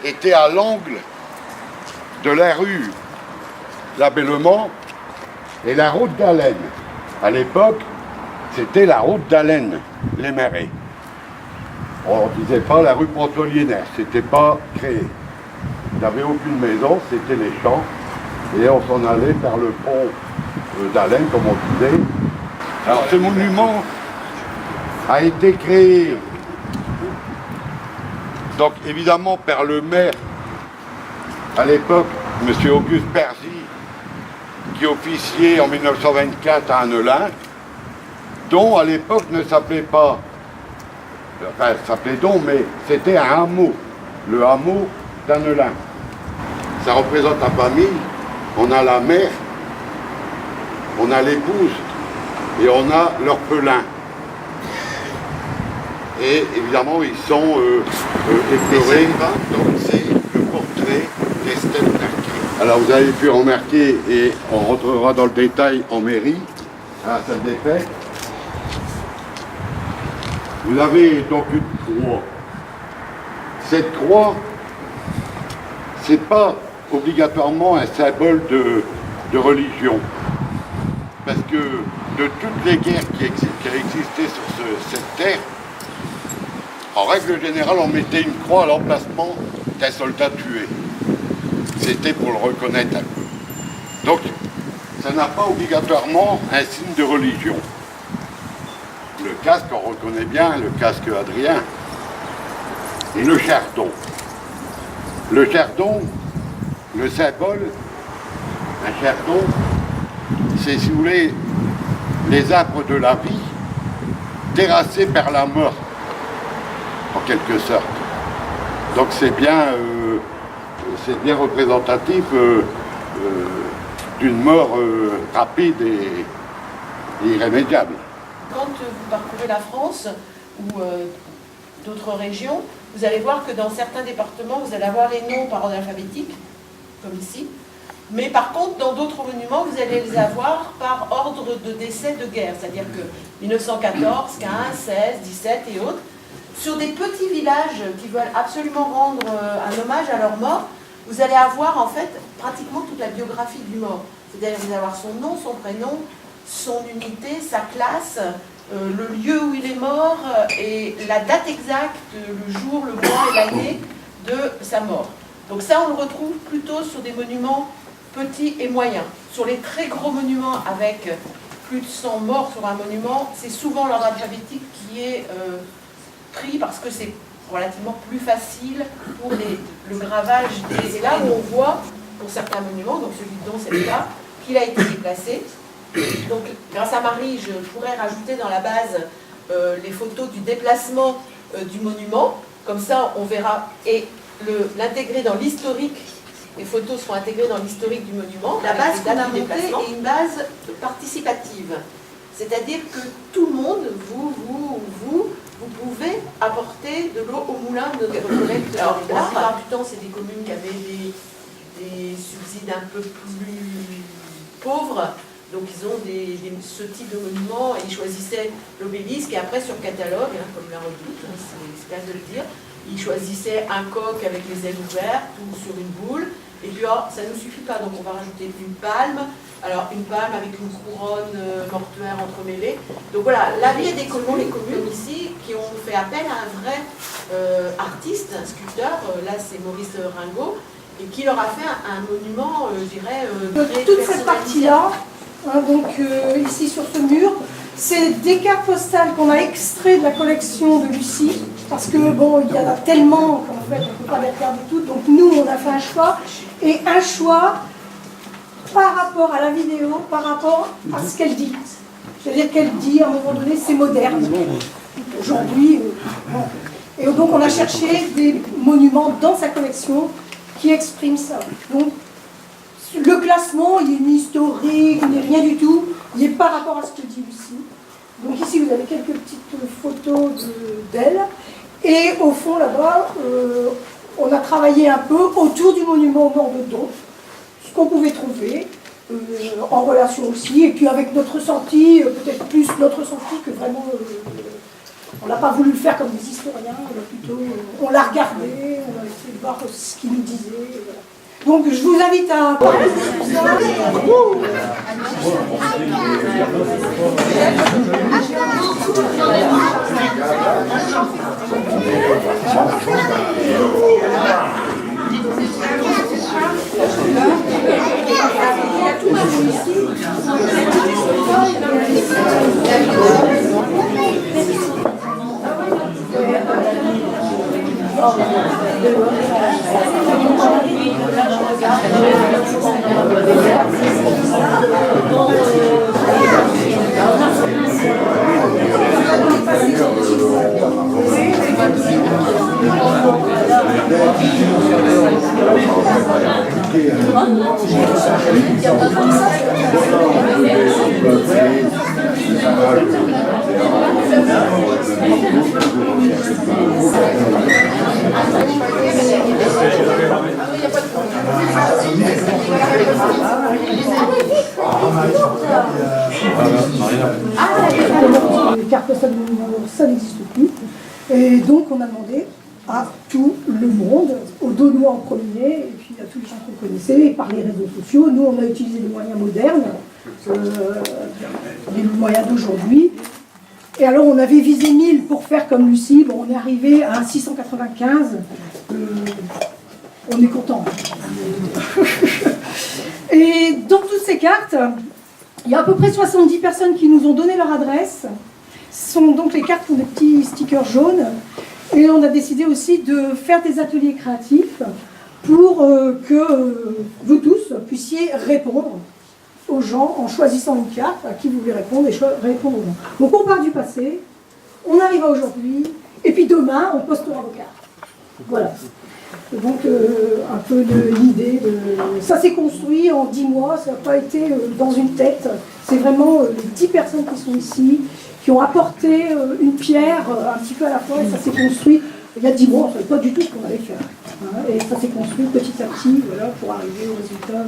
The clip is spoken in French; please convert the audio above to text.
était à l'angle de la rue Labellement et la route d'Allen. À l'époque, c'était la route d'Allen, les Marais. On ne disait pas la rue Pontoliénaire, c'était pas créé. Il n'y avait aucune maison, c'était les champs. Et on s'en allait vers le pont d'Allen, comme on disait. Alors ce monument a été créé, donc évidemment par le maire, à l'époque, M. Auguste Perzy, qui officiait en 1924 à Annelin, dont à l'époque ne s'appelait pas, enfin s'appelait donc, mais c'était un hameau, le hameau d'Annelin. Ça représente la famille, on a la mère, on a l'épouse et on a l'orphelin. Et évidemment, ils sont éplorés. Donc c'est le portrait d'Estelle Narquet. Alors vous avez pu remarquer, et on rentrera dans le détail en mairie, à la salle des fêtes. Vous avez donc une croix. Cette croix, c'est pas obligatoirement un symbole de religion. Parce que de toutes les guerres qui ont existé sur cette terre, en règle générale, on mettait une croix à l'emplacement d'un soldat tué. C'était pour le reconnaître un peu. Donc, ça n'a pas obligatoirement un signe de religion. Le casque, on reconnaît bien, le casque Adrien. Et le chardon. Le chardon, le symbole, un chardon, c'est, si vous voulez, les arbres de la vie terrassés par la mort, en quelque sorte. Donc c'est bien représentatif d'une mort rapide et irrémédiable. Quand vous parcourez la France ou d'autres régions, vous allez voir que dans certains départements, vous allez avoir les noms par ordre alphabétique, comme ici. Mais par contre, dans d'autres monuments, vous allez les avoir par ordre de décès de guerre. C'est-à-dire que 1914, 15, 16, 17 et autres, sur des petits villages qui veulent absolument rendre un hommage à leur mort, vous allez avoir en fait pratiquement toute la biographie du mort. C'est-à-dire que vous allez avoir son nom, son prénom, son unité, sa classe, le lieu où il est mort et la date exacte, le jour, le mois et l'année de sa mort. Donc ça, on le retrouve plutôt sur des monuments petits et moyens. Sur les très gros monuments avec plus de 100 morts sur un monument, c'est souvent l'ordre alphabétique qui est pris parce que c'est relativement plus facile pour le gravage des... C'est là où on voit, pour certains monuments, donc celui dont c'est le cas, qu'il a été déplacé. Donc, grâce à Marie, je pourrais rajouter dans la base les photos du déplacement du monument. Comme ça, on verra. Et l'intégrer dans l'historique. Les photos seront intégrées dans l'historique du monument. La base qu'on a montée est une base participative. C'est-à-dire que tout le monde, vous pouvez apporter de l'eau au moulin de notre collecte. Alors, la plupart du temps, c'est des communes qui avaient des subsides un peu plus pauvres. Donc ils ont ce type de monument et ils choisissaient l'obélisque et après sur catalogue, comme la Redoute, c'est le cas de le dire, ils choisissaient un coq avec les ailes ouvertes ou sur une boule. Et puis ça ne nous suffit pas, donc on va rajouter une palme. Alors une palme avec une couronne mortuaire entremêlée. Donc voilà, l'avis des communes, les communes ici, qui ont fait appel à un vrai artiste, un sculpteur, là c'est Maurice Ringot, et qui leur a fait un monument, je dirais, très toute cette partie-là, donc ici sur ce mur, c'est des cartes postales qu'on a extraites de la collection de Lucie, parce que bon, il y en a tellement qu'en fait on ne peut pas les regarder toutes, donc nous on a fait un choix, et un choix par rapport à la vidéo, par rapport à ce qu'elle dit. C'est-à-dire qu'elle dit à un moment donné c'est moderne. Aujourd'hui, bon. Et donc on a cherché des monuments dans sa collection qui expriment ça. Donc, le classement, il est ni historique, il n'est rien du tout, il est par rapport à ce que dit Lucie. Donc ici, vous avez quelques petites photos d'elle. Et au fond, là-bas, on a travaillé un peu autour du monument aux morts de Don, ce qu'on pouvait trouver, en relation aussi, et puis avec notre ressenti, peut-être plus notre ressenti que vraiment On n'a pas voulu le faire comme des historiens, on l'a regardé, on a essayé de voir ce qu'il nous disait. Voilà. Donc je vous invite à parler de tout ça. Les cartes postales de monument, ça n'existe plus. Et donc on a demandé à tout le monde, aux Daunois en premier, et puis à tous les gens qu'on connaissait, par les réseaux sociaux. Nous, on a utilisé les moyens modernes, les moyens d'aujourd'hui. Et alors, on avait visé 1000 pour faire comme Lucie. Bon, on est arrivé à 695. On est content. Et dans toutes ces cartes, il y a à peu près 70 personnes qui nous ont donné leur adresse. Ce sont donc les cartes qui ont des petits stickers jaunes. Et on a décidé aussi de faire des ateliers créatifs pour que vous tous puissiez répondre aux gens en choisissant une carte à qui vous voulez répondre et répondre aux gens. Donc on part du passé, on arrive à aujourd'hui, et puis demain on postera vos cartes. Voilà. Et donc un peu l'idée de... Ça s'est construit en 10 mois, ça n'a pas été dans une tête. C'est vraiment les 10 personnes qui sont ici, qui ont apporté une pierre un petit peu à la fois, et ça s'est construit. Il y a 10 mois, on ne savait pas du tout ce qu'on allait faire. Hein, et ça s'est construit petit à petit, voilà, pour arriver au résultat.